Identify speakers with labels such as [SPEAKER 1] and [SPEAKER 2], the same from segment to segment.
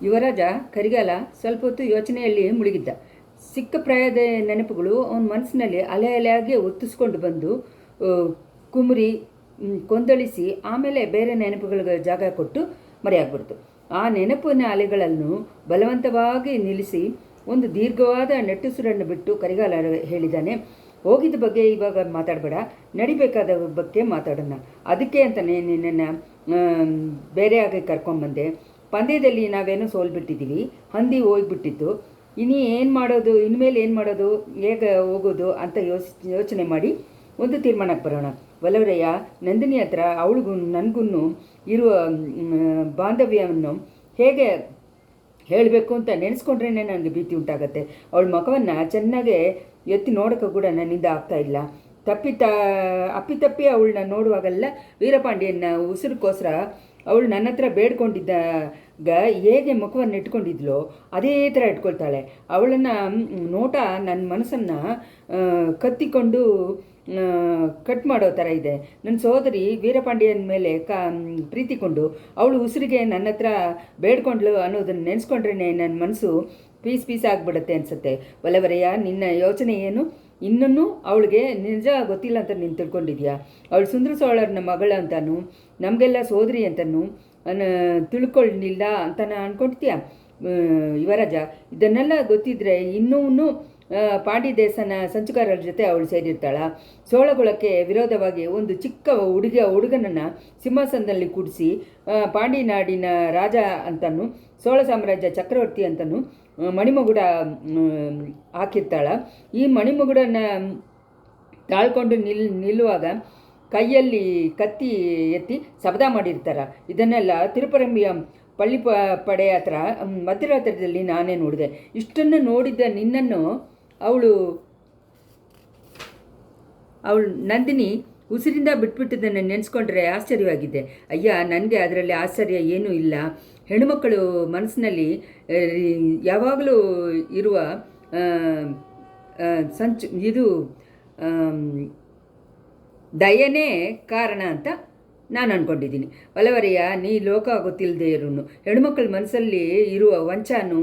[SPEAKER 1] ಯುವರಾಜ ಕರಿಗಾಲ ಸ್ವಲ್ಪ ಹೊತ್ತು ಯೋಚನೆಯಲ್ಲಿ ಮುಳುಗಿದ್ದ. ಸಿಕ್ಕ ಪ್ರಾಯದ ನೆನಪುಗಳು ಅವನ ಮನಸ್ಸಿನಲ್ಲಿ ಅಲೆ ಅಲೆಯಾಗಿ ಒತ್ತಿಸ್ಕೊಂಡು ಬಂದು ಕುಮರಿ ಕೊಂದಳಿಸಿ ಆಮೇಲೆ ಬೇರೆ ನೆನಪುಗಳಿಗೆ ಜಾಗ ಕೊಟ್ಟು ಮರೆಯಾಗ್ಬಿಡ್ತು. ಆ ನೆನಪಿನ ಅಲೆಗಳನ್ನು ಬಲವಂತವಾಗಿ ನಿಲ್ಲಿಸಿ ಒಂದು ದೀರ್ಘವಾದ ನೆಟ್ಟುಸುರನ್ನು ಬಿಟ್ಟು ಕರಿಗಾಲ ಹೇಳಿದ್ದಾನೆ, ಹೋಗಿದ್ದ ಬಗ್ಗೆ ಇವಾಗ ಮಾತಾಡಬೇಡ, ನಡಿಬೇಕಾದ ಬಗ್ಗೆ ಮಾತಾಡೋಣ. ಅದಕ್ಕೆ ಅಂತಲೇ ನಿನ್ನನ್ನು ಬೇರೆಯಾಗಿ ಕರ್ಕೊಂಬಂದೆ. ಪಂದ್ಯದಲ್ಲಿ ನಾವೇನೋ ಸೋಲ್ಬಿಟ್ಟಿದ್ದೀವಿ, ಹಂದಿ ಹೋಗ್ಬಿಟ್ಟಿತ್ತು. ಏನು ಮಾಡೋದು, ಇನ್ಮೇಲೆ ಏನು ಮಾಡೋದು, ಹೇಗೆ ಹೋಗೋದು ಅಂತ ಯೋಚನೆ ಮಾಡಿ ಒಂದು ತೀರ್ಮಾನಕ್ಕೆ ಬರೋಣ. ವಲ್ಲವರಯ್ಯ, ನಂದಿನಿ ಹತ್ರ ಅವಳಿಗೂ ನನಗೂ ಇರುವ ಬಾಂಧವ್ಯವನ್ನು ಹೇಗೆ ಹೇಳಬೇಕು ಅಂತ ನೆನೆಸ್ಕೊಂಡ್ರೇ ನನಗೆ ಭೀತಿ ಉಂಟಾಗತ್ತೆ. ಅವಳ ಮುಖವನ್ನು ಚೆನ್ನಾಗೆ ಎತ್ತಿ ನೋಡೋಕ್ಕೆ ಕೂಡ ನನ್ನಿಂದ ಆಗ್ತಾಯಿಲ್ಲ. ಅಪ್ಪಿತಪ್ಪಿ ಅವಳನ್ನ ನೋಡುವಾಗೆಲ್ಲ ವೀರಪಾಂಡಿಯನ್ನ ಉಸಿರುಕೋಸ್ಕರ ಅವಳು ನನ್ನ ಹತ್ರ ಬೇಡ್ಕೊಂಡಿದ್ದಾಗ ಹೇಗೆ ಮುಖವನ್ನು ಇಟ್ಕೊಂಡಿದ್ಲೋ ಅದೇ ಥರ ಇಟ್ಕೊಳ್ತಾಳೆ. ಅವಳನ್ನು ನೋಟ ನನ್ನ ಮನಸ್ಸನ್ನು ಕತ್ತಿಕೊಂಡು ಕಟ್ ಮಾಡೋ ಥರ ಇದೆ. ನನ್ನ ಸೋದರಿ ವೀರಪಾಂಡಿಯನ ಮೇಲೆ ಪ್ರೀತಿಕೊಂಡು ಅವಳು ಉಸಿರಿಗೆ ನನ್ನ ಹತ್ರ ಬೇಡ್ಕೊಂಡ್ಲು ಅನ್ನೋದನ್ನು ನೆನೆಸ್ಕೊಂಡ್ರೇ ನನ್ನ ಮನಸ್ಸು ಪೀಸ್ ಆಗಿಬಿಡುತ್ತೆ ಅನಿಸುತ್ತೆ. ವಲ್ಲವರಯ್ಯ, ನಿನ್ನ ಯೋಚನೆ ಏನು? ಇನ್ನೂ ಅವಳಿಗೆ ನಿಜ ಗೊತ್ತಿಲ್ಲ ಅಂತ ನೀನು ತಿಳ್ಕೊಂಡಿದ್ಯಾ? ಅವಳು ಸುಂದರ ಸೋಳರ್ನ ಮಗಳು ಅಂತಾನು ನಮಗೆಲ್ಲ ಸೋದರಿ ಅಂತನೂ ತಿಳ್ಕೊಳ್ಳಿಲ್ಲ ಅಂತ ಅನ್ಕೊಳ್ತೀಯ? ಯುವರಾಜ, ಇದನ್ನೆಲ್ಲ ಗೊತ್ತಿದ್ರೆ ಇನ್ನೂ ಪಾಂಡಿ ದೇಶನ ಸಂಚುಕಾರರ ಜೊತೆ ಅವಳು ಸೇರಿರ್ತಾಳ. ಸೋಳಗುಳಕ್ಕೆ ವಿರೋಧವಾಗಿ ಒಂದು ಚಿಕ್ಕ ಹುಡುಗನನ್ನು ಸಿಂಹಾಸನದಲ್ಲಿ ಕೂಡಿಸಿ ಪಾಂಡಿ ನಾಡಿನ ರಾಜ ಅಂತನೂ ಸೋಳ ಸಾಮ್ರಾಜ್ಯ ಚಕ್ರವರ್ತಿ ಅಂತನೂ ಮಣಿಮಗುಡ ಹಾಕಿರ್ತಾಳ. ಈ ಮಣಿಮಗುಡನ ತಾಳ್ಕೊಂಡು ನಿಲ್ಲುವಾಗ ಕೈಯಲ್ಲಿ ಕತ್ತಿ ಎತ್ತಿ ಶಬ್ದ ಮಾಡಿರ್ತಾರ. ಇದನ್ನೆಲ್ಲ ತಿರುಪರಂಬಿಯ ಪಳ್ಳಿ ಪಡೆ ಹತ್ರ ಮಧ್ಯರಾತ್ರಿಯಲ್ಲಿ ನಾನೇ ನೋಡಿದೆ. ಇಷ್ಟನ್ನು ನೋಡಿದ್ದ ನಿನ್ನನ್ನು ಅವಳು ನಂದಿನಿ ಉಸಿರಿಂದ ಬಿಟ್ಬಿಟ್ಟಿದ್ದನ್ನು ನೆನೆಸ್ಕೊಂಡ್ರೆ ಆಶ್ಚರ್ಯವಾಗಿದೆ. ಅಯ್ಯ, ನನಗೆ ಅದರಲ್ಲಿ ಆಶ್ಚರ್ಯ ಏನೂ ಇಲ್ಲ. ಹೆಣ್ಣುಮಕ್ಕಳು ಮನಸ್ಸಿನಲ್ಲಿ ಯಾವಾಗಲೂ ಇರುವ ಇದು ದಯನೇ ಕಾರಣ ಅಂತ ನಾನು ಅಂದ್ಕೊಂಡಿದ್ದೀನಿ. ವಲ್ಲವರಯ್ಯ, ನೀ ಲೋಕ ಗೊತ್ತಿಲ್ಲದೆ ಇರೋನು. ಹೆಣ್ಮಕ್ಳ ಮನಸ್ಸಲ್ಲಿ ಇರುವ ವಂಚನೂ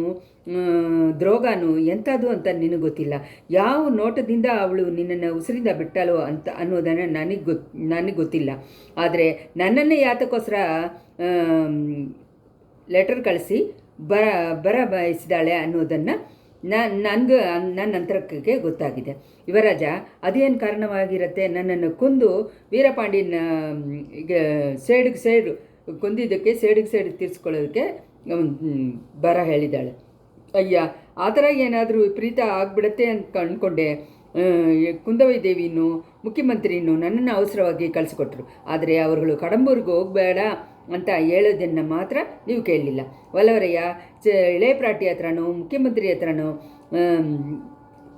[SPEAKER 1] ದ್ರೋಗನೂ ಎಂಥದ್ದು ಅಂತ ನಿನಗೆ ಗೊತ್ತಿಲ್ಲ. ಯಾವ ನೋಟದಿಂದ ಅವಳು ನಿನ್ನನ್ನು ಉಸಿರಿಂದ ಬಿಟ್ಟಳು ಅಂತ ಅನ್ನೋದನ್ನು ನನಗೆ ಗೊತ್ತಿಲ್ಲ. ಆದರೆ ನನ್ನನ್ನೇ ಯಾತಕ್ಕೋಸ್ಕರ ಲೆಟರ್ ಕಳಿಸಿ ಬರ ಬಯಸಿದಾಳೆ ಅನ್ನೋದನ್ನು ನನ್ನ ಅಂತರಕ್ಕೆ ಗೊತ್ತಾಗಿದೆ. ಯುವರಾಜ, ಅದೇನು ಕಾರಣವಾಗಿರುತ್ತೆ? ನನ್ನನ್ನು ಕೊಂದು ವೀರಪಾಂಡಿನ ಸೇಡು ಕೊಂದಿದ್ದಕ್ಕೆ ಸೇಡಿಗೆ ತೀರಿಸ್ಕೊಳ್ಳೋದಕ್ಕೆ ಬರ ಹೇಳಿದ್ದಾಳೆ. ಅಯ್ಯ, ಆ ಥರ ಏನಾದರೂ ವಿಪರೀತ ಆಗಿಬಿಡತ್ತೆ ಅಂತ ಅಂದ್ಕೊಂಡೆ. ಕುಂದವೈ ದೇವಿನೂ ಮುಖ್ಯಮಂತ್ರಿನೂ ನನ್ನನ್ನು ಅವಸರವಾಗಿ ಕಳಿಸ್ಕೊಟ್ರು. ಆದರೆ ಅವರುಗಳು ಕಡಂಬೂರಿಗೆ ಹೋಗಬೇಡ ಅಂತ ಹೇಳೋದನ್ನು ಮಾತ್ರ ನೀವು ಕೇಳಲಿಲ್ಲ. ವಲ್ಲವರಯ್ಯ, ಇಳೆ ಪ್ರಾಟಿ ಹತ್ರನೋ ಮುಖ್ಯಮಂತ್ರಿ ಹತ್ರನೋ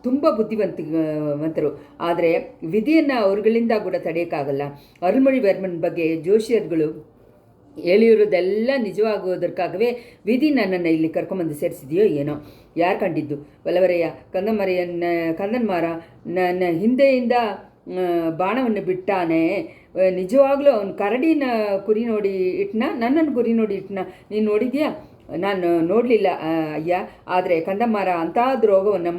[SPEAKER 1] ತುಂಬ ಬುದ್ಧಿವಂತರು. ಆದರೆ ವಿಧಿಯನ್ನು ಅವ್ರುಗಳಿಂದ ಕೂಡ ತಡೆಯೋಕ್ಕಾಗಲ್ಲ. ಅರುಳ್ಮೊಳಿವರ್ಮನ ಬಗ್ಗೆ ಜೋಶಿಯರ್ಗಳು ಹೇಳಿರೋದೆಲ್ಲ ನಿಜವಾಗೋದಕ್ಕಾಗವೇ ವಿಧಿ ನನ್ನನ್ನು ಇಲ್ಲಿ ಕರ್ಕೊಂಬಂದು ಸೇರಿಸಿದೆಯೋ ಏನೋ, ಯಾರು ಕಂಡಿದ್ದು? ವಲ್ಲವರಯ್ಯ, ಕಂದನ್ಮಾರ ನನ್ನ ಹಿಂದೆಯಿಂದ ಬಾಣವನ್ನು ಬಿಟ್ಟಾನೆ. ನಿಜವಾಗ್ಲೂ ಅವನು ಕರಡಿನ ಕುರಿ ನೋಡಿ ಇಟ್ನ, ನನ್ನನ್ನು ಕುರಿ ನೋಡಿ ಇಟ್ನ. ನೀನು ನೋಡಿದ್ಯಾ? ನಾನು ನೋಡಲಿಲ್ಲ ಅಯ್ಯ. ಆದರೆ ಕಂದಮ್ಮಾರ ಅಂಥ ದ್ರೋಗವನ್ನು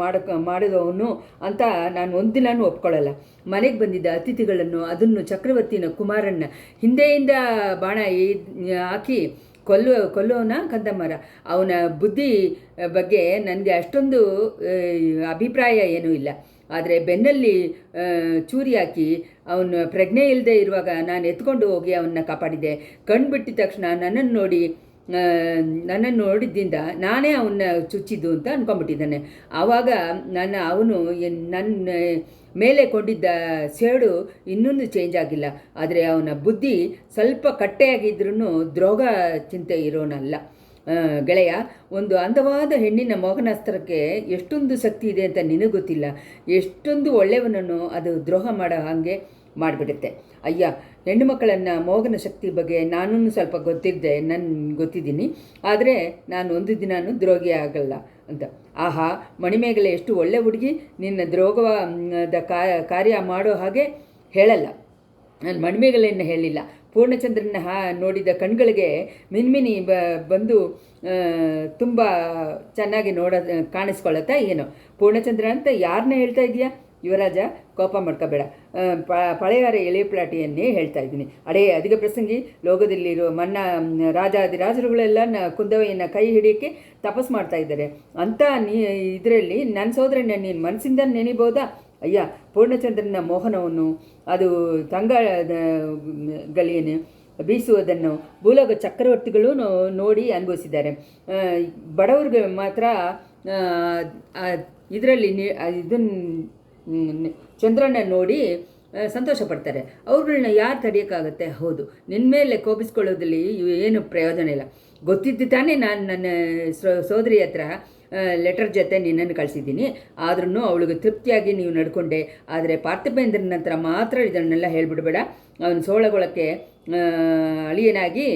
[SPEAKER 1] ಮಾಡಿದವನು ಅಂತ ನಾನು ಒಂದಿನೂ ಒಪ್ಕೊಳ್ಳಲ್ಲ. ಮನೆಗೆ ಬಂದಿದ್ದ ಅತಿಥಿಗಳನ್ನು, ಅದನ್ನು ಚಕ್ರವರ್ತಿನ ಕುಮಾರನ್ನ ಹಿಂದೆಯಿಂದ ಬಾಣ ಹಾಕಿ ಕೊಲ್ಲೋನ ಕಂದಮ್ಮಾರ. ಅವನ ಬುದ್ಧಿ ಬಗ್ಗೆ ನನಗೆ ಅಷ್ಟೊಂದು ಅಭಿಪ್ರಾಯ ಏನೂ ಇಲ್ಲ. ಆದರೆ ಬೆನ್ನಲ್ಲಿ ಚೂರಿ ಹಾಕಿ ಅವನು ಪ್ರಜ್ಞೆ ಇಲ್ಲದೆ ಇರುವಾಗ ನಾನು ಎತ್ಕೊಂಡು ಹೋಗಿ ಅವನ್ನ ಕಾಪಾಡಿದೆ. ಕಣ್ಣು ಬಿಟ್ಟಿದ ತಕ್ಷಣ ನನ್ನನ್ನು ನೋಡಿದ್ದರಿಂದ ನಾನೇ ಅವನ್ನ ಚುಚ್ಚಿದ್ದು ಅಂತ ಅಂದ್ಕೊಂಡ್ಬಿಟ್ಟಿದ್ದಾನೆ. ಆವಾಗ ಅವನು ನನ್ನ ಮೇಲೆ ಕೊಂಡಿದ್ದ ಸೇಡು ಇನ್ನೂ ಚೇಂಜ್ ಆಗಿಲ್ಲ. ಆದರೆ ಅವನ ಬುದ್ಧಿ ಸ್ವಲ್ಪ ಕಟ್ಟೆಯಾಗಿದ್ರೂ ದ್ರೋಗ ಚಿಂತೆ ಇರೋನಲ್ಲ. ಗೆಳೆಯ, ಒಂದು ಅಂದವಾದ ಹೆಣ್ಣಿನ ಮೋಹನಾಸ್ತ್ರಕ್ಕೆ ಎಷ್ಟೊಂದು ಶಕ್ತಿ ಇದೆ ಅಂತ ನಿನಗೆ ಗೊತ್ತಿಲ್ಲ. ಎಷ್ಟೊಂದು ಒಳ್ಳೆಯವನನ್ನು ಅದು ದ್ರೋಹ ಮಾಡೋ ಹಾಗೆ ಮಾಡಿಬಿಡುತ್ತೆ. ಅಯ್ಯ, ಹೆಣ್ಣು ಮಕ್ಕಳನ್ನು ಮೋಹನ ಶಕ್ತಿ ಬಗ್ಗೆ ನಾನೂ ಸ್ವಲ್ಪ ಗೊತ್ತಿದ್ದೀನಿ. ಆದರೆ ನಾನು ಒಂದು ದಿನಾನು ದ್ರೋಗಿ ಆಗಲ್ಲ ಅಂತ. ಆಹಾ, ಮಣಿಮೇಗಲೆ ಎಷ್ಟು ಒಳ್ಳೆ ಹುಡುಗಿ, ನಿನ್ನ ದ್ರೋಗದ ಕಾರ್ಯ ಮಾಡೋ ಹಾಗೆ ಹೇಳಲ್ಲ. ನಾನು ಮಣಿಮೇಗಲೆಯನ್ನು ಹೇಳಿಲ್ಲ, ಪೂರ್ಣಚಂದ್ರನ ನೋಡಿದ ಕಣ್ಗಳಿಗೆ ಮಿನ್ಮಿನಿ ಬಂದು ತುಂಬ ಚೆನ್ನಾಗಿ ಕಾಣಿಸ್ಕೊಳ್ಳುತ್ತಾ ಏನೋ. ಪೂರ್ಣಚಂದ್ರ ಅಂತ ಯಾರನ್ನ ಹೇಳ್ತಾ ಇದೆಯಾ ಯುವರಾಜ? ಕೋಪ ಮಾಡ್ಕೋಬೇಡ, ಪಳೆಯಾರ ಎಳೆ ಪ್ಲಾಟಿಯನ್ನೇ ಹೇಳ್ತಾ ಇದ್ದೀನಿ. ಅಡೇ ಅಧಿಕ ಪ್ರಸಂಗಿ, ಲೋಕದಲ್ಲಿರೋ ರಾಜಾದಿರಾಜರುಗಳೆಲ್ಲ ಕುಂದವೆಯನ್ನು ಕೈ ಹಿಡಿಯೋಕ್ಕೆ ತಪಸ್ ಮಾಡ್ತಾ ಇದ್ದಾರೆ ಅಂತ ಇದರಲ್ಲಿ ನನ್ನ ಸೋದರನ ನೀನು ಮನಸ್ಸಿಂದ ನೆನಿಬೋದಾ? ಅಯ್ಯ, ಪೂರ್ಣಚಂದ್ರನ ಮೋಹನವನ್ನು, ಅದು ಗಲಿಯನ್ನು ಬೀಸುವುದನ್ನು ಭೂಲೋಕ ಚಕ್ರವರ್ತಿಗಳು ನೋಡಿ ಅನುಭವಿಸಿದ್ದಾರೆ. ಬಡವ್ರಿಗೆ ಮಾತ್ರ ಇದರಲ್ಲಿ ಚಂದ್ರನ ನೋಡಿ ಸಂತೋಷ ಪಡ್ತಾರೆ. ಅವ್ರುಗಳನ್ನ ಯಾರು ತಡೆಯೋಕ್ಕಾಗತ್ತೆ? ಹೌದು, ನಿನ್ನ ಮೇಲೆ ಕೋಪಿಸ್ಕೊಳ್ಳೋದ್ರಲ್ಲಿ ಏನು ಪ್ರಯೋಜನ ಇಲ್ಲ. ಗೊತ್ತಿದ್ದು ತಾನೇ ನಾನು ನನ್ನ ಸೋದರಿ ಹತ್ರ ಲೆಟರ್ ಜೊತೆ ನಿನ್ನನ್ನು ಕಳಿಸಿದ್ದೀನಿ. ಆದ್ರೂ ಅವಳಿಗೆ ತೃಪ್ತಿಯಾಗಿ ನೀವು ನಡ್ಕೊಂಡೆ. ಆದರೆ ಪಾರ್ಥಿಪೇಂದ್ರನ ಹತ್ರ ಮಾತ್ರ ಇದನ್ನೆಲ್ಲ ಹೇಳಿಬಿಡ್ಬೇಡ. ಅವನು ಸೋಳಗೊಳಕ್ಕೆ ಅಳಿಯನಾಗಿ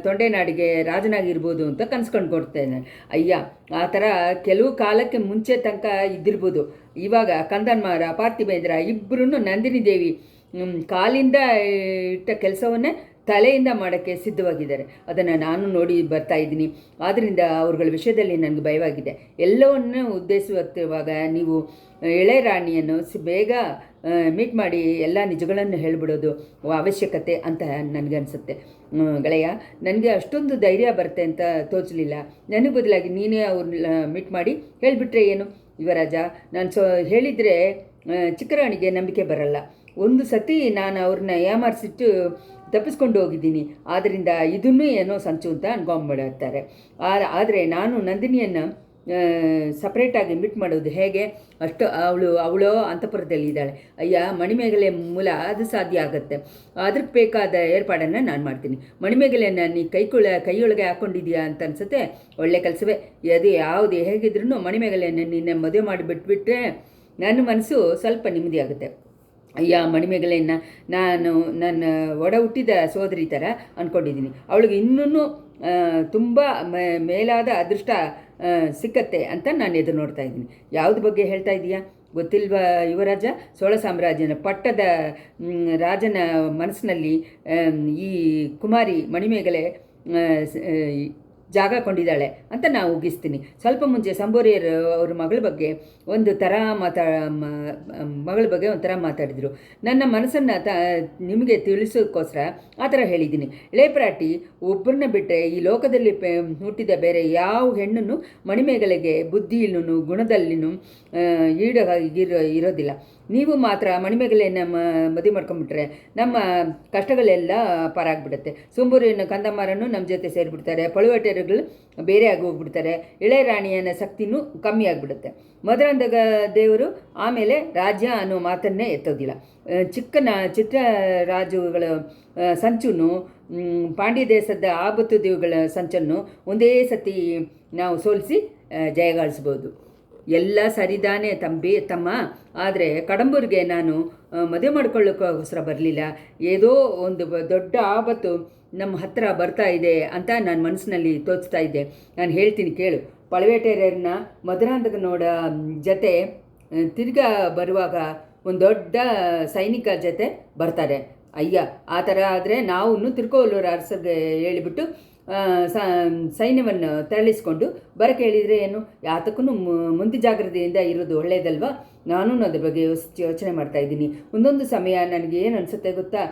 [SPEAKER 1] ತೊಂಡೆನಾಡಿಗೆ ರಾಜನಾಗಿರ್ಬೋದು ಅಂತ ಕನ್ಸ್ಕೊಂಡು ಕೊಡ್ತೇನೆ. ಅಯ್ಯ, ಆ ಥರ ಕೆಲವು ಕಾಲಕ್ಕೆ ಮುಂಚೆ ತನಕ ಇದ್ದಿರ್ಬೋದು. ಇವಾಗ ಕಂದನ್ಮಾರ, ಪಾರ್ಥಿಪೇಂದ್ರ ಇಬ್ಬರೂ ನಂದಿನಿ ದೇವಿ ಕಾಲಿಂದ ಇಟ್ಟ ಕೆಲಸವನ್ನೇ ತಲೆಯಿಂದ ಮಾಡೋಕ್ಕೆ ಸಿದ್ಧವಾಗಿದ್ದಾರೆ. ಅದನ್ನು ನಾನು ನೋಡಿ ಬರ್ತಾ ಇದ್ದೀನಿ. ಆದ್ದರಿಂದ ಅವ್ರಗಳ ವಿಷಯದಲ್ಲಿ ನನಗೆ ಭಯವಾಗಿದೆ. ಎಲ್ಲವನ್ನೂ ಉದ್ದೇಶಿಸುವಾಗ ನೀವು ಎಳೆ ರಾಣಿಯನ್ನು ಬೇಗ ಮೀಟ್ ಮಾಡಿ ಎಲ್ಲ ನಿಜಗಳನ್ನು ಹೇಳಿಬಿಡೋದು ಅವಶ್ಯಕತೆ ಅಂತ ನನಗನ್ಸುತ್ತೆ. ಗೆಳೆಯ, ನನಗೆ ಅಷ್ಟೊಂದು ಧೈರ್ಯ ಬರುತ್ತೆ ಅಂತ ತೋಚಲಿಲ್ಲ. ನನಗೆ ಬದಲಾಗಿ ನೀನೇ ಅವ್ರನ್ನ ಮೀಟ್ ಮಾಡಿ ಹೇಳಿಬಿಟ್ರೆ ಏನು? ಯುವರಾಜ, ನಾನು ಹೇಳಿದರೆ ಚಿಕ್ಕರಾಣಿಗೆ ನಂಬಿಕೆ ಬರಲ್ಲ. ಒಂದು ಸತಿ ನಾನು ಅವ್ರನ್ನ ಯಾಮಾರಿಸಿಟ್ಟು ತಪ್ಪಿಸ್ಕೊಂಡು ಹೋಗಿದ್ದೀನಿ. ಆದ್ದರಿಂದ ಇದನ್ನೂ ಏನೋ ಸಂಚು ಅಂತ ಅನ್ಕೊಂಡ್ಬಿಡುತ್ತಾರೆ. ಆದರೆ ನಾನು ನಂದಿನಿಯನ್ನು ಸಪ್ರೇಟಾಗಿ ಮೀಟ್ ಮಾಡೋದು ಹೇಗೆ? ಅವಳು ಅಂತಃಪುರದಲ್ಲಿ ಇದ್ದಾಳೆ. ಅಯ್ಯ, ಮಣಿಮೇಗಲೆ ಮೂಲ ಅದು ಸಾಧ್ಯ ಆಗುತ್ತೆ. ಅದಕ್ಕೆ ಬೇಕಾದ ಏರ್ಪಾಡನ್ನು ನಾನು ಮಾಡ್ತೀನಿ. ಮಣಿಮೇಗಲೆಯನ್ನು ನೀ ಕೈಯೊಳಗೆ ಹಾಕ್ಕೊಂಡಿದ್ಯಾ ಅಂತ ಅನ್ಸುತ್ತೆ. ಒಳ್ಳೆ ಕೆಲಸವೇ ಅದು. ಯಾವುದು ಹೇಗಿದ್ರೂ ಮಣಿಮೇಗಲೆಯನ್ನು ನಿನ್ನೆ ಮದುವೆ ಮಾಡಿಬಿಟ್ಬಿಟ್ರೆ ನನ್ನ ಮನಸ್ಸು ಸ್ವಲ್ಪ ನೆಮ್ಮದಿ ಆಗುತ್ತೆ. ಅಯ್ಯ, ಮಣಿಮೇಗಲೆಯನ್ನು ನಾನು ನನ್ನ ಒಡ ಹುಟ್ಟಿದ ಸೋದರಿ ಥರ ಅಂದ್ಕೊಂಡಿದ್ದೀನಿ. ಅವಳಿಗೆ ಇನ್ನೂ ತುಂಬ ಮೇಲಾದ ಅದೃಷ್ಟ ಸಿಕ್ಕತ್ತೆ ಅಂತ ನಾನು ಎದುರು ನೋಡ್ತಾ ಇದ್ದೀನಿ. ಯಾವ್ದು ಬಗ್ಗೆ ಹೇಳ್ತಾ ಇದೀಯಾ ಗೊತ್ತಿಲ್ವಾ ಯುವರಾಜ? ಚೋಳ ಸಾಮ್ರಾಜ್ಯನ ಪಟ್ಟದ ರಾಜನ ಮನಸ್ಸಿನಲ್ಲಿ ಈ ಕುಮಾರಿ ಮಣಿಮೇಗಲೆ ಜಾಗ ಕೊಂಡಿದ್ದಾಳೆ ಅಂತ ನಾವು ಉಗಿಸ್ತೀನಿ. ಸ್ವಲ್ಪ ಮುಂಚೆ ಸಂಬೋರಿಯರು ಅವ್ರ ಮಗಳ ಬಗ್ಗೆ ಒಂಥರ ಮಾತಾಡಿದರು. ನನ್ನ ಮನಸ್ಸನ್ನು ನಿಮಗೆ ತಿಳಿಸೋಕ್ಕೋಸ್ಕರ ಆ ಥರ ಹೇಳಿದ್ದೀನಿ. ಇಳೆಪ್ರಾಟಿ ಒಬ್ಬರನ್ನ ಬಿಟ್ಟರೆ ಈ ಲೋಕದಲ್ಲಿ ಹುಟ್ಟಿದ ಬೇರೆ ಯಾವ ಹೆಣ್ಣನ್ನು ಮಣಿಮೇಗಲೆಗೆ ಬುದ್ಧಿಯಲ್ಲೂ ಗುಣದಲ್ಲಿನೂ ಇರೋದಿಲ್ಲ. ನೀವು ಮಾತ್ರ ಮಣಿಮೇಗಲೆಯನ್ನು ಮದುವೆ ಮಾಡ್ಕೊಂಡ್ಬಿಟ್ರೆ ನಮ್ಮ ಕಷ್ಟಗಳೆಲ್ಲ ಪಾರಾಗ್ಬಿಡುತ್ತೆ. ಸುಂಬೂರಿಯನ್ನು ಕಂದಮಾರನ್ನು ನಮ್ಮ ಜೊತೆ ಸೇರಿಬಿಡ್ತಾರೆ. ಪಳುವಟೆರುಗಳು ಬೇರೆ ಆಗಿ ಹೋಗ್ಬಿಡ್ತಾರೆ. ಇಳೆ ರಾಣಿಯನ ಶಕ್ತಿನೂ ಕಮ್ಮಿ ಆಗಿಬಿಡುತ್ತೆ. ಮಧುರಾಂಧಕ ದೇವರು ಆಮೇಲೆ ರಾಜ್ಯ ಅನ್ನೋ ಮಾತನ್ನೇ ಎತ್ತೋದಿಲ್ಲ. ಚಿತ್ರ ರಾಜುಗಳ ಸಂಚನ್ನು, ಪಾಂಡ್ಯ ದೇಶದ ಆಬತ್ತು ದೇವುಗಳ ಸಂಚನ್ನು ಒಂದೇ ಸತಿ ನಾವು ಸೋಲಿಸಿ ಜಯಗಳಿಸ್ಬೋದು. ಎಲ್ಲ ಸರಿದಾನೆ ತಮ್ಮ. ಆದರೆ ಕಡಂಬೂರಿಗೆ ನಾನು ಮದುವೆ ಮಾಡ್ಕೊಳ್ಳೋಕ್ಕೋಸ್ಕರ ಬರಲಿಲ್ಲ. ಏದೋ ಒಂದು ದೊಡ್ಡ ಆಪತ್ತು ನಮ್ಮ ಹತ್ತಿರ ಬರ್ತಾ ಇದೆ ಅಂತ ನಾನು ಮನಸ್ಸಿನಲ್ಲಿ ತೋಚ್ತಾ ಇದ್ದೆ. ನಾನು ಹೇಳ್ತೀನಿ ಕೇಳು. ಪಳವೇಟೆಯರನ್ನ ಮಧುರಾಂಧಕನೋಡ ಜೊತೆ ತಿರ್ಗಾ ಬರುವಾಗ ಒಂದು ದೊಡ್ಡ ಸೈನಿಕ ಜೊತೆ ಬರ್ತಾರೆ. ಅಯ್ಯ, ಆ ಥರ ಆದರೆ ನಾವು ತಿರ್ಕೋಲೂರು ಅರಸರಿಗೆ ಹೇಳಿಬಿಟ್ಟು ಸೈನ್ಯವನ್ನು ತೆರಳಿಸ್ಕೊಂಡು ಬರಕ್ಕೆ ಹೇಳಿದರೆ ಏನು? ಯಾತಕ್ಕೂ ಮುಂದೆ ಜಾಗ್ರತೆಯಿಂದ ಇರೋದು ಒಳ್ಳೆಯದಲ್ವಾ? ನಾನು ಅದ್ರ ಬಗ್ಗೆ ಯೋಚನೆ ಮಾಡ್ತಾಯಿದ್ದೀನಿ. ಒಂದೊಂದು ಸಮಯ ನನಗೆ ಏನು ಅನಿಸುತ್ತೆ ಗೊತ್ತಾ?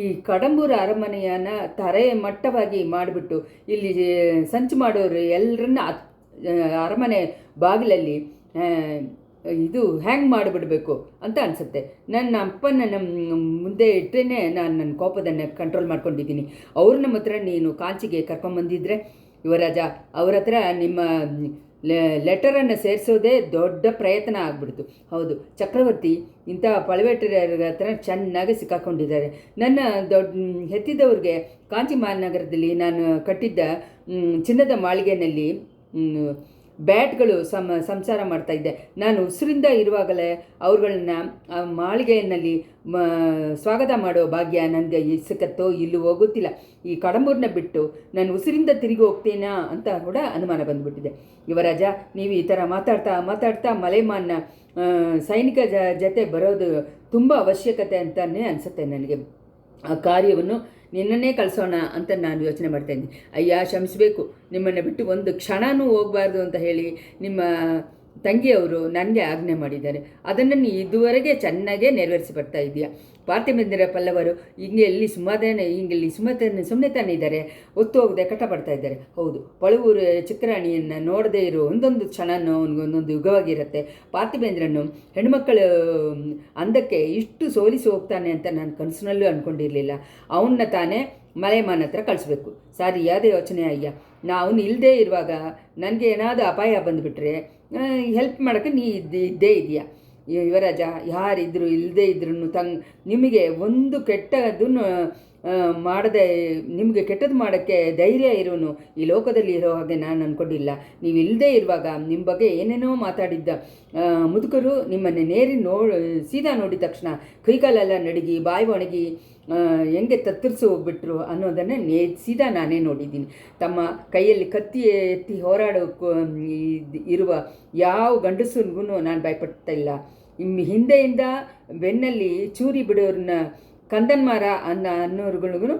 [SPEAKER 1] ಈ ಕಡಂಬೂರು ಅರಮನೆಯನ್ನು ತರೆ ಮಟ್ಟವಾಗಿ ಮಾಡಿಬಿಟ್ಟು ಇಲ್ಲಿ ಸಂಚು ಮಾಡೋರು ಎಲ್ಲರನ್ನ ಅರಮನೆ ಬಾಗಿಲಲ್ಲಿ ಇದು ಹ್ಯಾಂಗ್ ಮಾಡಿಬಿಡಬೇಕು ಅಂತ ಅನಿಸುತ್ತೆ. ನನ್ನ ಅಪ್ಪನ ಮುಂದೆ ಇಟ್ಟರೆ ನಾನು ನನ್ನ ಕೋಪದನ್ನು ಕಂಟ್ರೋಲ್ ಮಾಡ್ಕೊಂಡಿದ್ದೀನಿ. ಅವ್ರು ನಮ್ಮ ಹತ್ರ ನೀನು ಕಾಂಚಿಗೆ ಕರ್ಕೊಂಬಂದಿದ್ರೆ ಯುವರಾಜ, ಅವ್ರ ಹತ್ರ ನಿಮ್ಮ ಲೆಟರನ್ನು ಸೇರಿಸೋದೇ ದೊಡ್ಡ ಪ್ರಯತ್ನ ಆಗ್ಬಿಡ್ತು. ಹೌದು, ಚಕ್ರವರ್ತಿ ಇಂಥ ಪಳವೇಟರ ಹತ್ರ ಚೆನ್ನಾಗಿ ಸಿಕ್ಕಾಕೊಂಡಿದ್ದಾರೆ. ನನ್ನ ಹೆತ್ತಿದವ್ರಿಗೆ ಕಾಂಚಿ ಮಹಾನಗರದಲ್ಲಿ ನಾನು ಕಟ್ಟಿದ್ದ ಚಿನ್ನದ ಮಾಳಿಗೆಯಲ್ಲಿ ಬ್ಯಾಟ್ಗಳು ಸಂಸಾರ ಮಾಡ್ತಾಯಿದ್ದೆ. ನಾನು ಉಸಿರಿಂದ ಇರುವಾಗಲೇ ಅವ್ರುಗಳನ್ನ ಮಾಳಿಗೆಯಲ್ಲಿ ಸ್ವಾಗತ ಮಾಡೋ ಭಾಗ್ಯ ನನಗೆ ಸಿಕ್ಕತ್ತೋ ಇಲ್ಲವೋ ಗೊತ್ತಿಲ್ಲ. ಈ ಕಡಂಬೂರನ್ನ ಬಿಟ್ಟು ನಾನು ಉಸಿರಿಂದ ತಿರುಗಿ ಹೋಗ್ತೇನಾ ಅಂತ ಕೂಡ ಅನುಮಾನ ಬಂದುಬಿಟ್ಟಿದೆ. ಯುವರಾಜ, ನೀವು ಈ ಥರ ಮಾತಾಡ್ತಾ ಮಲೆಮಾನ್ನ ಸೈನಿಕ ಜೊತೆ ಬರೋದು ತುಂಬ ಅವಶ್ಯಕತೆ ಅಂತಲೇ ಅನಿಸುತ್ತೆ ನನಗೆ. ಆ ಕಾರ್ಯವನ್ನು ನಿನ್ನನ್ನೇ ಕಳಿಸೋಣ ಅಂತ ನಾನು ಯೋಚನೆ ಮಾಡ್ತಾಯಿದ್ದೀನಿ. ಅಯ್ಯ ಕ್ಷಮಿಸಬೇಕು, ನಿಮ್ಮನ್ನು ಬಿಟ್ಟು ಒಂದು ಕ್ಷಣವೂ ಹೋಗಬಾರ್ದು ಅಂತ ಹೇಳಿ ನಿಮ್ಮ ತಂಗಿಯವರು ನನಗೆ ಆಜ್ಞೆ ಮಾಡಿದ್ದಾರೆ. ಅದನ್ನು ನೀ ಇದುವರೆಗೆ ಚೆನ್ನಾಗೇ ನೆರವೇರಿಸಿ ಬರ್ತಾ ಇದೆಯಾ. ಪಾರ್ಥಿವೇಂದ್ರ ಪಲ್ಲವರು ಹಿಂಗೆ ಸುಮ್ಮನೆ ತಾನೇ ಇದ್ದಾರೆ, ಒತ್ತು ಹೋಗದೆ ಕಷ್ಟಪಡ್ತಾ ಇದ್ದಾರೆ. ಹೌದು, ಪಳುವೂರು ಚಿಕ್ಕರಾಣಿಯನ್ನು ನೋಡದೇ ಇರೋ ಒಂದೊಂದು ಕ್ಷಣನೂ ಒಂದೊಂದು ಯುಗವಾಗಿರುತ್ತೆ. ಪಾರ್ಥಿವೇಂದ್ರನು ಹೆಣ್ಮಕ್ಕಳು ಅಂದಕ್ಕೆ ಇಷ್ಟು ಸೋಲಿಸಿ ಹೋಗ್ತಾನೆ ಅಂತ ನಾನು ಕನಸಿನಲ್ಲೂ ಅಂದ್ಕೊಂಡಿರಲಿಲ್ಲ. ಅವನ್ನ ತಾನೇ ಮಲೆಮಾನ ಹತ್ರ ಕಳಿಸ್ಬೇಕು. ಸರಿಯಾದ ಯೋಚನೆ ಅಯ್ಯ. ನಾವು ಇಲ್ಲದೇ ಇರುವಾಗ ನನಗೆ ಏನಾದರೂ ಅಪಾಯ ಬಂದುಬಿಟ್ರೆ ಹೆಲ್ಪ್ ಮಾಡೋಕ್ಕೆ ನೀ ಇದ್ದೇ ಇದೆಯಾ ಯುವರಾಜ. ಯಾರಿದ್ರು ಇಲ್ಲದೇ ಇದ್ರೂ ನಿಮಗೆ ಒಂದು ಕೆಟ್ಟದನ್ನು ನಿಮಗೆ ಕೆಟ್ಟದ್ದು ಮಾಡೋಕ್ಕೆ ಧೈರ್ಯ ಇರೋನು ಈ ಲೋಕದಲ್ಲಿ ಇರೋ ಹಾಗೆ ನಾನು ಅಂದ್ಕೊಂಡಿಲ್ಲ. ನೀವು ಇಲ್ಲದೇ ಇರುವಾಗ ನಿಮ್ಮ ಬಗ್ಗೆ ಏನೇನೋ ಮಾತಾಡಿದ್ದ ಮುದುಕರು ನಿಮ್ಮನ್ನು ಸೀದಾ ನೋಡಿದ ತಕ್ಷಣ ಕೈಕಾಲೆಲ್ಲ ನಡುಗಿ ಬಾಯಿ ಒಣಗಿ ಹೆಂಗೆ ತತ್ತರಿಸಿ ಹೋಗ್ಬಿಟ್ರು ಅನ್ನೋದನ್ನು ಸೀದಾ ನಾನೇ ನೋಡಿದ್ದೀನಿ. ತಮ್ಮ ಕೈಯಲ್ಲಿ ಕತ್ತಿ ಎತ್ತಿ ಹೋರಾಡೋಕ್ಕೂ ಇರುವ ಯಾವ ಗಂಡಸರಿಗೂ ನಾನು ಭಯಪಡ್ತಾ ಇಲ್ಲ. ಹಿಂದೆಯಿಂದ ಬೆನ್ನಲ್ಲಿ ಚೂರಿ ಬಿಡೋರನ್ನ ಕಂದನ್ಮಾರ ಅನ್ನೋರ್ಗಳಿಗೂ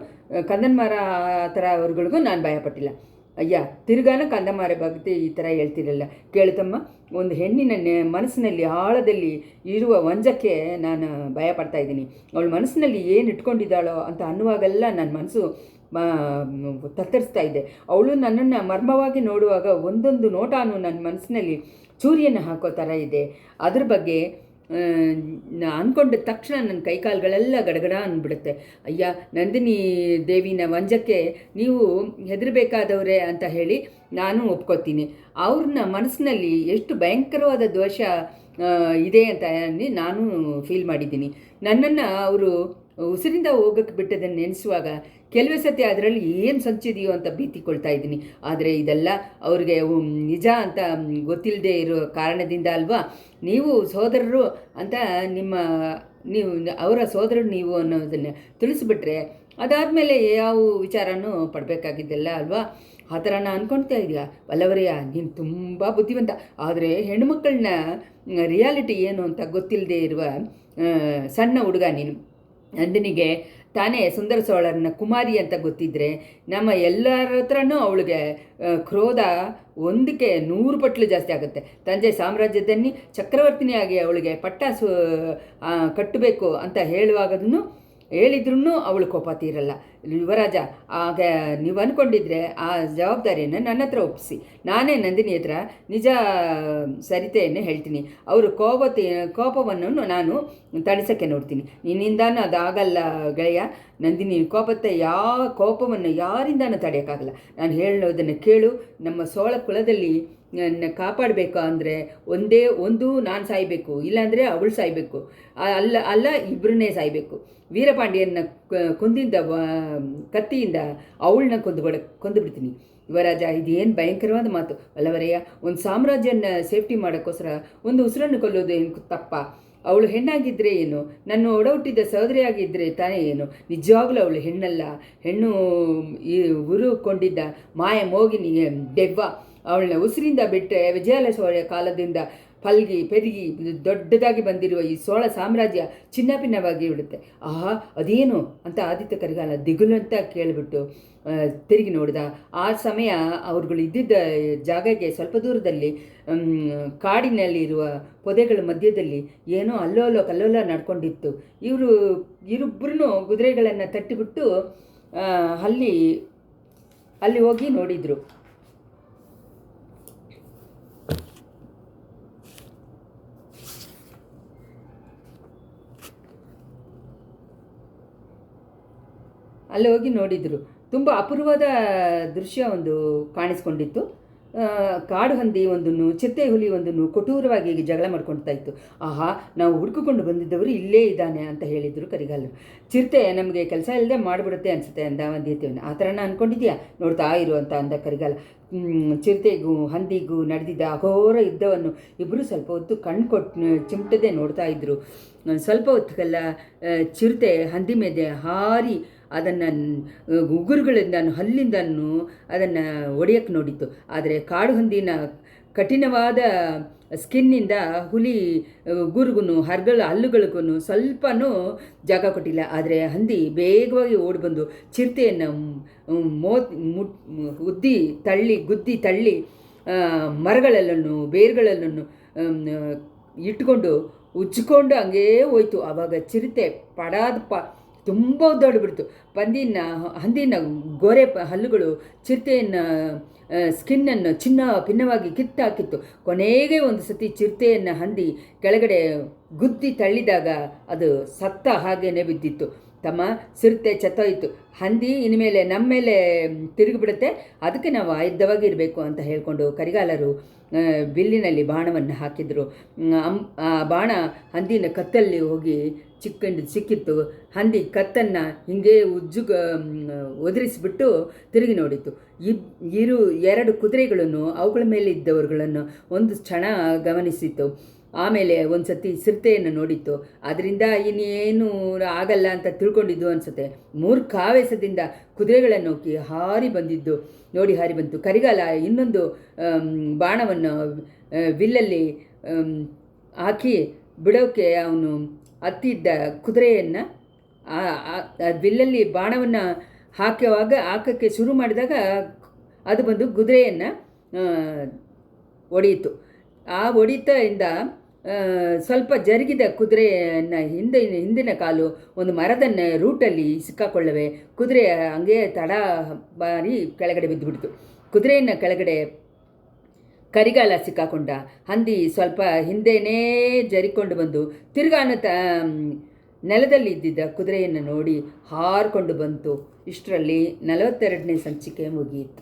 [SPEAKER 1] ಕಂದನ್ಮಾರ ಆ ಥರ ಅವ್ರುಗಳಿಗೂ ನಾನು ಭಯಪಟ್ಟಿಲ್ಲ. ಅಯ್ಯ, ತಿರುಗಾನ ಕಂದಮಾರ ಬಗ್ಗೆ ಈ ಥರ ಹೇಳ್ತಿರಲ್ಲ. ಕೇಳುತ್ತಮ್ಮ, ಒಂದು ಹೆಣ್ಣಿನ ಮನಸ್ಸಿನಲ್ಲಿ ಆಳದಲ್ಲಿ ಇರುವ ವಂಜಕ್ಕೆ ನಾನು ಭಯಪಡ್ತಾ ಇದ್ದೀನಿ. ಅವಳ ಮನಸ್ಸಿನಲ್ಲಿ ಏನು ಇಟ್ಕೊಂಡಿದ್ದಾಳೋ ಅಂತ ಅನ್ನುವಾಗೆಲ್ಲ ನನ್ನ ಮನಸ್ಸು ತತ್ತರಿಸ್ತಾ ಇದೆ. ಅವಳು ನನ್ನನ್ನು ಮರ್ಮವಾಗಿ ನೋಡುವಾಗ ಒಂದೊಂದು ನೋಟಾನು ನನ್ನ ಮನಸ್ಸಿನಲ್ಲಿ ಚೂರಿಯನ್ನು ಹಾಕೋ ಥರ ಇದೆ. ಅದ್ರ ಬಗ್ಗೆ ಅಂದ್ಕೊಂಡ ತಕ್ಷಣ ನನ್ನ ಕೈಕಾಲುಗಳೆಲ್ಲ ಗಡಗಡ ಅಂದ್ಬಿಡುತ್ತೆ. ಅಯ್ಯ, ನಂದಿನಿ ದೇವಿನ ವಂಜಕ್ಕೆ ನೀವು ಹೆದರಬೇಕಾದವರೇ ಅಂತ ಹೇಳಿ ನಾನು ಒಪ್ಕೋತೀನಿ. ಅವ್ರನ್ನ ಮನಸ್ಸಿನಲ್ಲಿ ಎಷ್ಟು ಭಯಂಕರವಾದ ದೋಷ ಇದೆ ಅಂತ ನಾನು ಫೀಲ್ ಮಾಡಿದ್ದೀನಿ. ನನ್ನನ್ನು ಅವರು ಉಸಿರಿಂದ ಹೋಗೋಕ್ಕೆ ಬಿಟ್ಟದನ್ನು ನೆನೆಸುವಾಗ ಕೆಲವೇ ಸತಿ ಅದರಲ್ಲಿ ಏನು ಸಂಚಿದೆಯೋ ಅಂತ ಭೀತಿಕೊಳ್ತಾ ಇದ್ದೀನಿ. ಆದರೆ ಇದೆಲ್ಲ ಅವ್ರಿಗೆ ನಿಜ ಅಂತ ಗೊತ್ತಿಲ್ಲದೆ ಇರೋ ಕಾರಣದಿಂದ ಅಲ್ವಾ. ನೀವು ಸೋದರರು ಅಂತ ನೀವು ಅವರ ಸೋದರರು ನೀವು ಅನ್ನೋದನ್ನು ತಿಳಿಸ್ಬಿಟ್ರೆ ಅದಾದಮೇಲೆ ಯಾವ ವಿಚಾರನೂ ಪಡಬೇಕಾಗಿದ್ದೆಲ್ಲ ಅಲ್ವಾ. ಆ ಥರ ನಾನು ಅಂದ್ಕೊಳ್ತಾ ಇದೆಯಾ ವಲ್ಲವರೆಯ, ನೀನು ತುಂಬ ಬುದ್ಧಿವಂತ. ಆದರೆ ಹೆಣ್ಣುಮಕ್ಕಳನ್ನ ರಿಯಾಲಿಟಿ ಏನು ಅಂತ ಗೊತ್ತಿಲ್ಲದೆ ಇರುವ ಸಣ್ಣ ಹುಡುಗ ನೀನು. ನಂದಿನಿಗೆ ತಾನೇ ಸುಂದರ ಸೋಳರನ್ನ ಕುಮಾರಿ ಅಂತ ಗೊತ್ತಿದ್ದರೆ ನಮ್ಮ ಎಲ್ಲರ ಹತ್ರನೂ ಅವಳಿಗೆ ಕ್ರೋಧ 1ಕ್ಕೆ 100 ಪಟ್ಲು ಜಾಸ್ತಿ ಆಗುತ್ತೆ. ತಂದೆ ಸಾಮ್ರಾಜ್ಯದಲ್ಲಿ ಚಕ್ರವರ್ತಿನಿಯಾಗಿ ಅವಳಿಗೆ ಪಟ್ಟ ಕಟ್ಟಬೇಕು ಅಂತ ಹೇಳಿದ್ರೂ ಅವಳು ಕೋಪ ತೀರಲ್ಲ. ಯುವರಾಜ, ಆಗ ನೀವು ಅಂದ್ಕೊಂಡಿದ್ರೆ ಆ ಜವಾಬ್ದಾರಿಯನ್ನು ನನ್ನ ಹತ್ರ ಒಪ್ಪಿಸಿ. ನಾನೇ ನಂದಿನಿ ಹತ್ರ ನಿಜ ಸರಿತೆಯನ್ನು ಹೇಳ್ತೀನಿ. ಅವರು ಕೋಪವನ್ನು ನಾನು ತಣಿಸೋಕ್ಕೆ ನೋಡ್ತೀನಿ. ನಿನ್ನಿಂದಾನು ಅದಾಗಲ್ಲ ಗೆಳೆಯ. ನಂದಿನಿ ಕೋಪವನ್ನು ಯಾರಿಂದಾನು ತಡೆಯೋಕ್ಕಾಗಲ್ಲ. ನಾನು ಹೇಳೋದನ್ನು ಕೇಳು. ನಮ್ಮ ಸೋಳ ಕುಲದಲ್ಲಿ ನನ್ನ ಕಾಪಾಡಬೇಕು ಅಂದರೆ ಒಂದು ನಾನು ಸಾಯಬೇಕು, ಇಲ್ಲಾಂದರೆ ಅವಳು ಸಾಯಬೇಕು. ಅಲ್ಲ ಇಬ್ಬರನ್ನೇ ಸಾಯಬೇಕು. ವೀರಪಾಂಡ್ಯನ ಕೊಂದಿದ್ದ ಕತ್ತಿಯಿಂದ ಅವಳನ್ನ ಕೊಂದುಬಿಡ್ತೀನಿ. ಯುವರಾಜ, ಇದೇನು ಭಯಂಕರವಾದ ಮಾತು ಅಲ್ಲವರೆಯ. ಒಂದು ಸಾಮ್ರಾಜ್ಯನ ಸೇಫ್ಟಿ ಮಾಡೋಕ್ಕೋಸ್ಕರ ಒಂದು ಉಸಿರನ್ನು ಕೊಲ್ಲೋದು ಏನು ತಪ್ಪ? ಅವಳು ಹೆಣ್ಣಾಗಿದ್ದರೆ ಏನು, ನನ್ನ ಒಡಹುಟ್ಟಿದ್ದ ಸಹೋದರಿಯಾಗಿದ್ದರೆ ತಾನೇ ಏನು. ನಿಜವಾಗ್ಲೂ ಅವಳು ಹೆಣ್ಣಲ್ಲ, ಹೆಣ್ಣು ಉರುಕೊಂಡಿದ್ದ ಮಾಯ ಮೋಗಿನಿ ದೆವ್ವ. ಅವಳನ್ನ ಉಸಿರಿಂದ ಬಿಟ್ಟರೆ ವಿಜಯಾಲಯ ಸೋಳೆಯ ಕಾಲದಿಂದ ಪಲ್ಗಿ ಪೆರುಗಿ ದೊಡ್ಡದಾಗಿ ಬಂದಿರುವ ಈ ಸೋಳ ಸಾಮ್ರಾಜ್ಯ ಚಿನ್ನಪಿನ್ನವಾಗಿ ಬಿಡುತ್ತೆ. ಆಹಾ, ಅದೇನು ಅಂತ ಆದಿತ್ಯ ಕರಿಗಾಲ ದಿಗುಲು ಅಂತ ಕೇಳಿಬಿಟ್ಟು ತಿರುಗಿ ನೋಡಿದ. ಆ ಸಮಯ ಅವ್ರುಗಳು ಇದ್ದಿದ್ದ ಜಾಗಕ್ಕೆ ಸ್ವಲ್ಪ ದೂರದಲ್ಲಿ ಕಾಡಿನಲ್ಲಿರುವ ಪೊದೆಗಳ ಮಧ್ಯದಲ್ಲಿ ಏನೋ ಕಲ್ಲೋಲ ನಡ್ಕೊಂಡಿತ್ತು. ಇವರಿಬ್ಬರೂ ಕುದುರೆಗಳನ್ನು ತಟ್ಟಿಬಿಟ್ಟು ಅಲ್ಲಿ ಹೋಗಿ ನೋಡಿದರು. ತುಂಬ ಅಪೂರ್ವವಾದ ದೃಶ್ಯ ಒಂದು ಕಾಣಿಸ್ಕೊಂಡಿತ್ತು. ಕಾಡು ಹಂದಿ ಒಂದನ್ನು, ಚಿರತೆ ಹುಲಿ ಒಂದನ್ನು ಕೊಟೂರವಾಗಿ ಜಗಳ ಮಾಡ್ಕೊಳ್ತಾ ಇತ್ತು. ಆಹಾ, ನಾವು ಹುಡುಕಿಕೊಂಡು ಬಂದಿದ್ದವರು ಇಲ್ಲೇ ಇದ್ದಾನೆ ಅಂತ ಹೇಳಿದರು ಕರಿಗಾಲರು. ಚಿರತೆ ನಮಗೆ ಕೆಲಸ ಇಲ್ಲದೆ ಮಾಡಿಬಿಡುತ್ತೆ ಅನಿಸುತ್ತೆ ಅಂದ ವಂದ್ಯತೆಯನ್ನು. ಆ ಥರನ ಅಂದ್ಕೊಂಡಿದ್ಯಾ? ನೋಡ್ತಾ ಇರು ಅಂತ ಅಂದ ಕರಿಗಾಲ. ಚಿರತೆಗೂ ಹಂದಿಗೂ ನಡೆದಿದ್ದ ಅಘೋರ ಯುದ್ಧವನ್ನು ಇಬ್ಬರು ಸ್ವಲ್ಪ ಹೊತ್ತು ಚಿಮಟದೆ ನೋಡ್ತಾ ಇದ್ದರು. ಸ್ವಲ್ಪ ಹೊತ್ತಿಗೆಲ್ಲ ಚಿರತೆ ಹಂದಿ ಮೇಲೆ ಹಾರಿ ಅದನ್ನು ಉಗುರುಗಳಿಂದನೂ ಹಲ್ಲಿಂದನೂ ಅದನ್ನು ಒಡೆಯಕ್ಕೆ ನೋಡಿತ್ತು. ಆದರೆ ಕಾಡು ಹಂದಿನ ಕಠಿಣವಾದ ಸ್ಕಿನ್ನಿಂದ ಹುಲಿ ಗುರುಗೂ ಹಲ್ಲುಗಳಿಗೂ ಸ್ವಲ್ಪನೂ ಜಾಗ ಕೊಟ್ಟಿಲ್ಲ. ಆದರೆ ಹಂದಿ ಬೇಗವಾಗಿ ಓಡಿಬಂದು ಚಿರತೆಯನ್ನು ಗುದ್ದಿ ತಳ್ಳಿ ಮರಗಳಲ್ಲೂ ಬೇರುಗಳಲ್ಲೂ ಇಟ್ಕೊಂಡು ಉಜ್ಜಿಕೊಂಡು ಹಂಗೇ ಹೋಯ್ತು. ಆವಾಗ ಚಿರತೆ ತುಂಬ ಒದ್ದಾಡಿಬಿಡ್ತು. ಹಂದಿನ ಗೋರೆ ಹಲ್ಲುಗಳು ಚಿರತೆಯನ್ನು ಸ್ಕಿನ್ನನ್ನು ಚಿನ್ನ ಭಿನ್ನವಾಗಿ ಕಿತ್ತಾಕಿತ್ತು. ಕೊನೆಗೆ ಒಂದು ಸತಿ ಚಿರತೆಯನ್ನು ಹಂದಿ ಕೆಳಗಡೆ ಗುದ್ದಿ ತಳ್ಳಿದಾಗ ಅದು ಸತ್ತ ಹಾಗೇನೆ ಬಿದ್ದಿತ್ತು. ತಮ್ಮ ಚಿರತೆ ಚತ್ತೋಯ್ತು. ಹಂದಿ ಇನ್ಮೇಲೆ ನಮ್ಮ ಮೇಲೆ ತಿರುಗಿಬಿಡುತ್ತೆ, ಅದಕ್ಕೆ ನಾವು ಆಯುಧವಾಗಿರಬೇಕು ಅಂತ ಹೇಳಿಕೊಂಡು ಕರಿಗಾಲರು ಬಿಲ್ಲಿನಲ್ಲಿ ಬಾಣವನ್ನು ಹಾಕಿದರು. ಆ ಬಾಣ ಹಂದಿನ ಕತ್ತಲ್ಲಿ ಹೋಗಿ ಸಿಕ್ಕಿತ್ತು. ಹಂದಿ ಕತ್ತನ್ನು ಹಿಂಗೆ ಒದರಿಸಿಬಿಟ್ಟು ತಿರುಗಿ ನೋಡಿತು. ಎರಡು ಕುದುರೆಗಳನ್ನು ಅವುಗಳ ಮೇಲೆ ಇದ್ದವರುಗಳನ್ನು ಒಂದು ಕ್ಷಣ ಗಮನಿಸಿತು. ಆಮೇಲೆ ಒಂದು ಸತಿ ಚಿರತೆಯನ್ನು ನೋಡಿತ್ತು. ಅದರಿಂದ ಇನ್ನೇನು ಆಗಲ್ಲ ಅಂತ ತಿಳ್ಕೊಂಡಿದ್ದು ಅನಿಸುತ್ತೆ. ಮೂರ್ಖಾವೇಶದಿಂದ ಕುದುರೆಗಳನ್ನು ಹಾರಿ ಬಂತು. ಕರಿಗಾಲ ಇನ್ನೊಂದು ಬಾಣವನ್ನು ವಿಲ್ಲಲ್ಲಿ ಹಾಕಿ ಬಿಡೋಕ್ಕೆ ಅವನು ಹತ್ತಿದ್ದ ಕುದುರೆಯನ್ನು ವಿಲ್ಲಲ್ಲಿ ಬಾಣವನ್ನು ಹಾಕೋಕ್ಕೆ ಶುರು ಮಾಡಿದಾಗ ಅದು ಬಂದು ಕುದುರೆಯನ್ನು ಹೊಡೆಯಿತು. ಆ ಹೊಡಿತದಿಂದ ಸ್ವಲ್ಪ ಜರುಗಿದ ಕುದುರೆಯನ್ನು ಹಿಂದಿನ ಕಾಲು ಒಂದು ಮರದ ರೂಟಲ್ಲಿ ಸಿಕ್ಕಾಕೊಳ್ಳವೆ ಕುದುರೆ ಹಂಗೆ ತಡ ಬಾರಿ ಕೆಳಗಡೆ ಬಿದ್ದುಬಿಡ್ತು. ಕುದುರೆಯನ್ನು ಕೆಳಗಡೆ ಕರಿಗಾಲ ಸಿಕ್ಕಾಕೊಂಡ. ಹಂದಿ ಸ್ವಲ್ಪ ಹಿಂದೆನೇ ಜರಿಕೊಂಡು ಬಂದು ತಿರ್ಗಾನ ನೆಲದಲ್ಲಿ ಇದ್ದಿದ್ದ ಕುದುರೆಯನ್ನು ನೋಡಿ ಹಾರಿಕೊಂಡು ಬಂತು. ಇಷ್ಟರಲ್ಲಿ 42ನೇ ಸಂಚಿಕೆ ಮುಗಿಯಿತು.